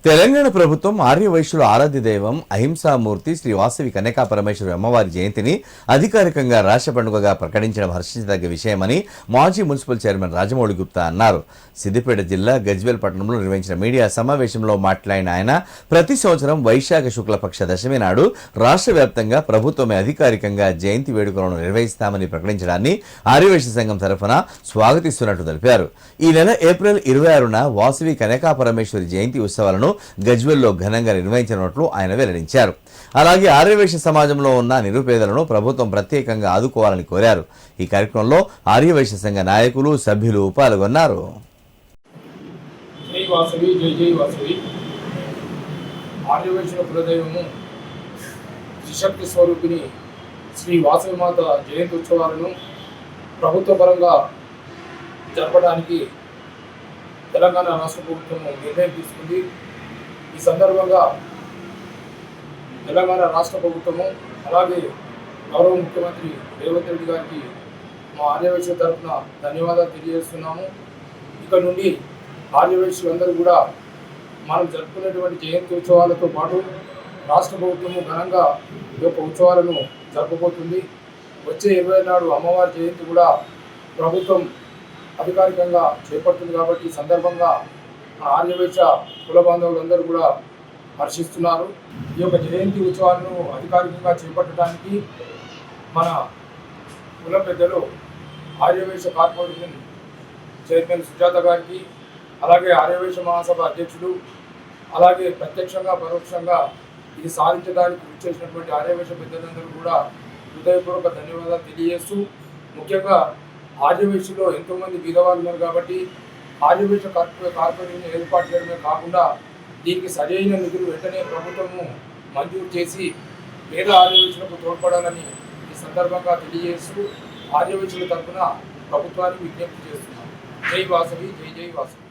తెలంగాణ ప్రభుత్వం ఆర్యవైశ్యుల ఆరాధ్య దైవం అహింసామూర్తి శ్రీ వాసవి కన్యకా పరమేశ్వరి అమ్మవారి జయంతిని అధికారికంగా రాష్ట్ర పండుగగా ప్రకటించడం హర్షించదగ్గ విషయమని మాజీ మున్సిపల్ చైర్మన్ రాజమౌళి గుప్తా అన్నారు. సిద్దిపేట జిల్లా గజ్వేల్ పట్టణంలో నిర్వహించిన మీడియా సమావేశంలో మాట్లాడిన ఆయన ప్రతి సంవత్సరం వైశాఖ శుక్లపక్ష దశమి నాడు రాష్ట్ర వ్యాప్తంగా ప్రభుత్వమే అధికారికంగా జయంతి వేడుకలను నిర్వహిస్తామని ప్రకటించడాన్ని ఆర్యవైశ్య సంఘం తరఫున స్వాగతిస్తున్నట్టు తెలిపారు. ఈ నెల ఏప్రిల్ 26న వాసవి కన్యకా పరమేశ్వరి జయంతి ఉత్సవాలను గజ్వేల్లో ఘనంగా నిర్వహించినట్లు ఆయన వెల్లడించారు. అలాగే ఆర్యవైశ్య సమాజంలో ఉన్న నిరుపేదలను ప్రభుత్వం ప్రత్యేకంగా ఆదుకోవాలని కోరారు. ఈ కార్యక్రమంలో ఆర్యవైశ్య సంఘ నాయకులు, సభ్యులు పాల్గొన్నారు. ఆర్యవైశ్యుల కులదైవము త్రిశక్తి స్వరూపిణి శ్రీ వాసవి మాత జయంతి ఉత్సవాలను ప్రభుత్వ పరంగా జరపడానికి తెలంగాణ రాష్ట్ర ప్రభుత్వం నిర్ణయం తీసుకుంది. ఈ సందర్భంగా తెలంగాణ రాష్ట్ర ప్రభుత్వము అలాగే గౌరవ ముఖ్యమంత్రి రేవంత్ రెడ్డి గారికి మా ఆర్యవైశ్యుల తరఫున ధన్యవాదాలు తెలియజేస్తున్నాము. ఇక్కడ నుండి ఆర్యవైశ్యులందరూ కూడా మనం జరుపుకునేటువంటి జయంతి ఉత్సవాలతో పాటు రాష్ట్ర ప్రభుత్వము ఘనంగా ఈ యొక్క ఉత్సవాలను జరపబోతుంది. వచ్చే 20 నాడు అమ్మవారి జయంతి కూడా ప్రభుత్వం అధికారికంగా చేపడుతుంది. కాబట్టి ఈ సందర్భంగా ఆర్యవైశ్య కుల బాంధవులందరూ కూడా హర్షిస్తున్నారు. ఈ యొక్క జయంతి ఉత్సవాలను అధికారికంగా చేపట్టడానికి మన కుల పెద్దలు ఆర్యవైశ్య కార్పొరేషన్ చైర్మన్ సుజాత గారికి, అలాగే ఆర్యవైశ్య మహాసభ అధ్యక్షుడు, అలాగే ప్రత్యక్షంగా పరోక్షంగా ఇది సాధించడానికి విచ్చేసినటువంటి ఆర్యవైశ్య పెద్దలందరూ కూడా హృదయపూర్వక ధన్యవాదాలు తెలియజేస్తూ, ముఖ్యంగా ఆర్యవైశ్యలో ఎంతోమంది బీదవాళ్ళు ఉన్నారు కాబట్టి ఆర్యవైశ్య కార్పొరేషన్ ఏర్పాటు చేయడమే కాకుండా దీనికి సరైన నిధులు వెంటనే ప్రభుత్వము మంజూరు చేసి పేద ఆర్యవైశ్యులకు తోడ్పడాలని ఈ సందర్భంగా తెలియజేస్తూ ఆర్యవైశ్యుల తరఫున ప్రభుత్వానికి విజ్ఞప్తి చేస్తున్నాం. జై వాసవి, జై జై వాసవి.